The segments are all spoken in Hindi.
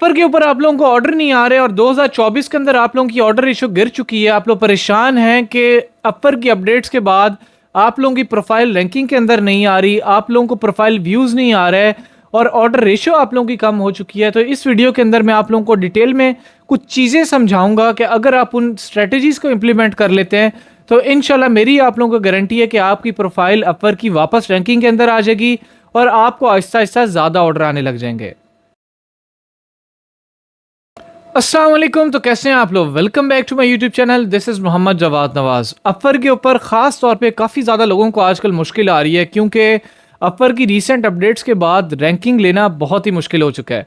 अपर के ऊपर आप लोगों को ऑर्डर नहीं आ रहे और 2024 के अंदर आप लोगों की ऑर्डर रेशो गिर चुकी है। आप लोग परेशान हैं कि अपर की अपडेट्स के बाद आप लोगों की प्रोफाइल रैंकिंग के अंदर नहीं आ रही, आप लोगों को प्रोफाइल व्यूज़ नहीं आ रहे और ऑर्डर रेशो आप लोगों की कम हो चुकी है। तो इस वीडियो के अंदर मैं आप लोगों को डिटेल में कुछ चीज़ें समझाऊंगा कि अगर आप उन स्ट्रेटजीज़ को इम्प्लीमेंट कर लेते हैं तो इंशाल्लाह मेरी आप लोगों को गारंटी है कि आपकी प्रोफाइल अपर की वापस रैंकिंग के अंदर आ जाएगी और आपको आहिस्ता आहिस्ता ज़्यादा ऑर्डर आने लग जाएंगे। अस्सलाम वालेकुम, तो कैसे हैं आप लोग। Welcome back to my YouTube channel. This is Mohammad Jawad Nawaz. अपर के ऊपर ख़ास तौर पे काफ़ी ज़्यादा लोगों को आजकल मुश्किल आ रही है क्योंकि अपर की रीसेंट अपडेट्स के बाद रैंकिंग लेना बहुत ही मुश्किल हो चुका है।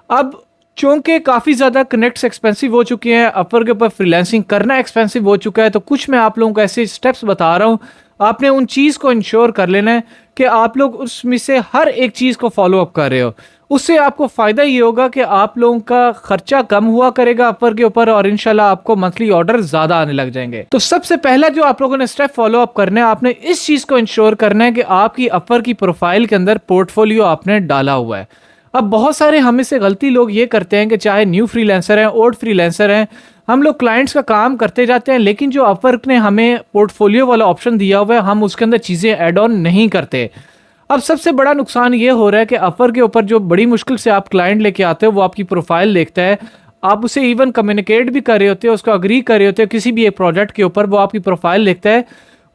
अब चूँकि काफ़ी ज़्यादा कनेक्ट्स एक्सपेंसिव हो चुके हैं, अपर के ऊपर फ्रीलांसिंग करना एक्सपेंसिव हो चुका है, तो कुछ मैं आप लोगों को ऐसे स्टेप्स बता रहा हूँ। आपने उन चीज़ को इंश्योर कर लेना है कि आप लोग उसमें से हर एक चीज़ को फॉलो अप कर रहे हो। उससे आपको फ़ायदा ये होगा कि आप लोगों का खर्चा कम हुआ करेगा अपर के ऊपर और इंशाल्लाह आपको मंथली ऑर्डर ज़्यादा आने लग जाएंगे। तो सबसे पहला जो आप लोगों ने स्टेप फॉलो अप करना है, आपने इस चीज़ को इंश्योर करना है कि आपकी अपर की प्रोफाइल के अंदर पोर्टफोलियो आपने डाला हुआ है। अब बहुत सारे हम इससे गलती लोग ये करते हैं कि चाहे न्यू फ्रीलांसर हैं, ओल्ड फ्रीलांसर हैं, हम लोग क्लाइंट्स का काम करते जाते हैं, लेकिन जो अपवर्क ने हमें पोर्टफोलियो वाला ऑप्शन दिया हुआ है हम उसके अंदर चीज़ें ऐड ऑन नहीं करते। अब सबसे बड़ा नुकसान ये हो रहा है कि अपर के ऊपर जो बड़ी मुश्किल से आप क्लाइंट लेके आते हो वो आपकी प्रोफाइल देखता है, आप उसे इवन कम्युनिकेट भी कर रहे होते हो, उसको अग्री कर रहे होते हो किसी भी एक प्रोजेक्ट के ऊपर, वो आपकी प्रोफाइल देखता है,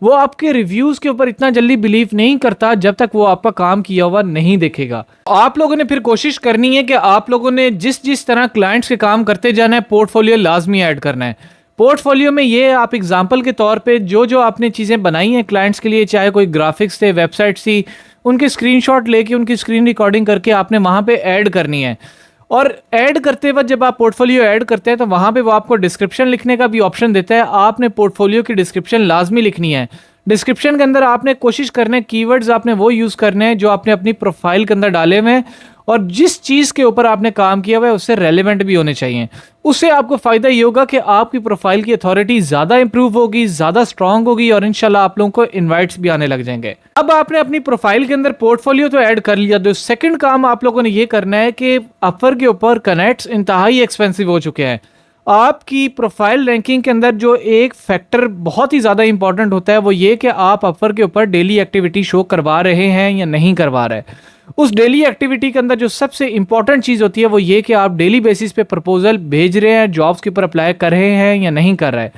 वो आपके रिव्यूज़ के ऊपर इतना जल्दी बिलीव नहीं करता जब तक वो आपका काम किया हुआ नहीं देखेगा। आप लोगों ने फिर कोशिश करनी है कि आप लोगों ने जिस जिस तरह क्लाइंट्स के काम करते जाना है पोर्टफोलियो लाजमी ऐड करना है। पोर्टफोलियो में ये आप एग्जांपल के तौर पे जो जो आपने चीज़ें बनाई हैं क्लाइंट्स के लिए, चाहे कोई ग्राफिक्स थे, वेबसाइट्स थी, उनके स्क्रीनशॉट लेके उनकी स्क्रीन रिकॉर्डिंग करके आपने वहाँ पे ऐड करनी है। और ऐड करते वक्त जब आप पोर्टफोलियो ऐड करते हैं तो वहाँ पे वो आपको डिस्क्रिप्शन लिखने का भी ऑप्शन देता है। आपने पोर्टफोलियो की डिस्क्रिप्शन लाजमी लिखनी है। डिस्क्रिप्शन के अंदर आपने कोशिश करने कीवर्ड्स आपने वो यूज़ करने हैं जो आपने अपनी प्रोफाइल के अंदर डाले हुए हैं और जिस चीज़ के ऊपर आपने काम किया हुआ है उससे रेलेवेंट भी होने चाहिए। उससे आपको फ़ायदा ये होगा कि आपकी प्रोफाइल की अथॉरिटी ज़्यादा इंप्रूव होगी, ज़्यादा स्ट्रांग होगी और इंशाल्लाह आप लोगों को इनवाइट्स भी आने लग जाएंगे। अब आपने अपनी प्रोफाइल के अंदर पोर्टफोलियो तो ऐड कर लिया, तो सेकंड काम आप लोगों ने ये करना है कि अपर के ऊपर कनेक्ट्स इंतहाई एक्सपेंसिव हो चुके हैं। आपकी प्रोफाइल रैंकिंग के अंदर जो एक फैक्टर बहुत ही ज़्यादा इंपॉर्टेंट होता है वो ये कि आप अपर के ऊपर डेली एक्टिविटी शो करवा रहे हैं या नहीं करवा रहे। उस डेली एक्टिविटी के अंदर जो सबसे इंपॉर्टेंट चीज़ होती है वो ये कि आप डेली बेसिस पे प्रपोजल भेज रहे हैं, जॉब्स के ऊपर अप्लाई कर रहे हैं या नहीं कर रहे।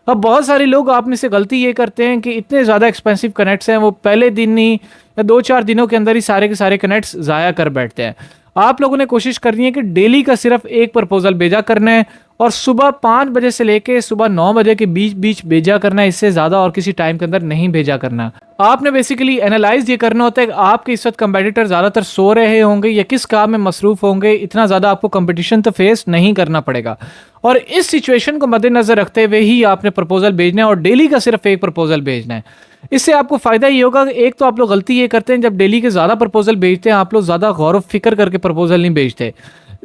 अब बहुत सारे लोग आप में से गलती ये करते हैं कि इतने ज़्यादा एक्सपेंसिव कनेक्ट्स हैं, वो पहले दिन ही या 2-4 दिनों के अंदर ही सारे के सारे कनेक्ट्स ज़ाया कर बैठते हैं। आप लोगों ने कोशिश करनी है कि डेली का सिर्फ एक प्रपोजल भेजा करना है और सुबह 5 बजे से लेके सुबह 9 बजे के बीच बीच भेजा करना है, इससे ज़्यादा और किसी टाइम के अंदर नहीं भेजा करना। आपने बेसिकली एनालाइज ये करना होता है कि आपके इस वक्त कंपेटिटर ज़्यादातर सो रहे होंगे या किस काम में मसरूफ़ होंगे, इतना ज़्यादा आपको कंपटीशन तो फेस नहीं करना पड़ेगा और इस सिचुएशन को मद्देनज़र रखते हुए ही आपने प्रपोजल भेजना है और डेली का सिर्फ एक प्रपोजल भेजना है। इससे आपको फ़ायदा ये होगा कि एक तो आप लोग गलती ये करते हैं जब डेली के ज़्यादा प्रपोजल भेजते हैं आप लोग ज़्यादा गौर फिक्र करके प्रपोजल नहीं भेजते।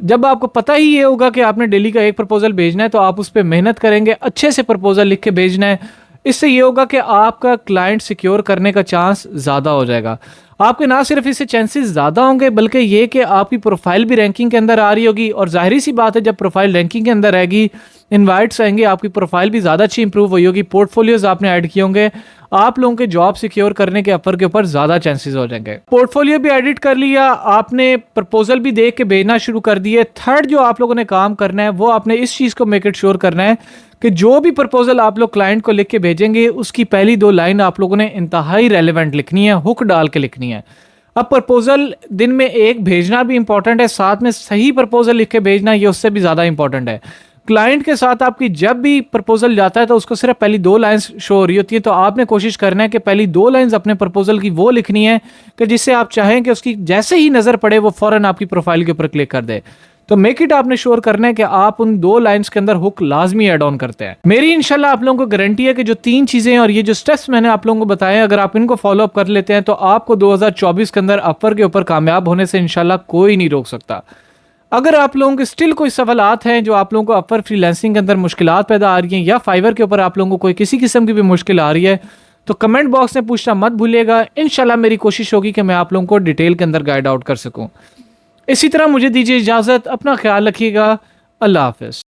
जब आपको पता ही ये होगा कि आपने डेली का एक प्रपोजल भेजना है तो आप उस पर मेहनत करेंगे, अच्छे से प्रपोजल लिख के भेजना है। इससे ये होगा कि आपका क्लाइंट सिक्योर करने का चांस ज़्यादा हो जाएगा। आपके ना सिर्फ इससे चांसेस ज़्यादा होंगे बल्कि ये कि आपकी प्रोफाइल भी रैंकिंग के अंदर आ रही होगी और जाहिर सी बात है जब प्रोफाइल रैंकिंग के अंदर आएगी, इनवाइट्स आएंगे, आपकी प्रोफाइल भी ज़्यादा अच्छी इंप्रूव हुई होगी, पोर्टफोलियोज आपने ऐड किए होंगे, आप लोगों के जॉब सिक्योर करने के अपर के ऊपर ज़्यादा चांसेस हो जाएंगे। पोर्टफोलियो भी एडिट कर लिया, आपने प्रपोजल भी देख के भेजना शुरू कर दिए। थर्ड जो आप लोगों ने काम करना है वो आपने इस चीज़ को मेक इट श्योर करना है कि जो भी प्रपोजल आप लोग क्लाइंट को लिख के भेजेंगे उसकी पहली 2 लाइन आप लोगों ने इंतहाई रेलेवेंट लिखनी है, हुक डाल के लिखनी है। अब प्रपोजल दिन में एक भेजना भी इंपॉर्टेंट है, साथ में सही प्रपोजल लिख के भेजना ये उससे भी ज़्यादा इंपॉर्टेंट है। क्लाइंट के साथ आपकी जब भी प्रपोजल जाता है तो उसको सिर्फ पहली 2 लाइंस शो हो रही होती है, तो आपने कोशिश करना है कि पहली 2 लाइंस अपने प्रपोजल की वो लिखनी है कि जिससे आप चाहें कि उसकी जैसे ही नज़र पड़े वो फ़ौरन आपकी प्रोफाइल के ऊपर क्लिक कर दे। तो मेक इट आपने श्योर करना है कि आप उन 2 लाइंस के अंदर हुक लाजमी ऐड ऑन करते हैं। मेरी इंशाल्लाह आप लोगों को गारंटी है कि जो 3 चीज़ें और ये जो स्टेप्स मैंने आप लोगों को बताए अगर आप इनको फॉलो अप कर लेते हैं तो आपको 2024 के अंदर अपर के ऊपर कामयाब होने से इंशाल्लाह कोई नहीं रोक सकता। अगर आप लोगों के स्टिल कोई सवालात हैं जो आप लोगों को अपर फ्रीलांसिंग के अंदर मुश्किलात पैदा आ रही हैं या फाइवर के ऊपर आप लोगों को कोई किसी किस्म की भी मुश्किल आ रही है तो कमेंट बॉक्स में पूछना मत भूलिएगा। इंशाल्लाह मेरी कोशिश होगी कि मैं आप लोगों को डिटेल के अंदर गाइड आउट कर सकूं। इसी तरह मुझे दीजिए इजाज़त, अपना ख्याल रखिएगा। अल्लाह हाफ़िज़।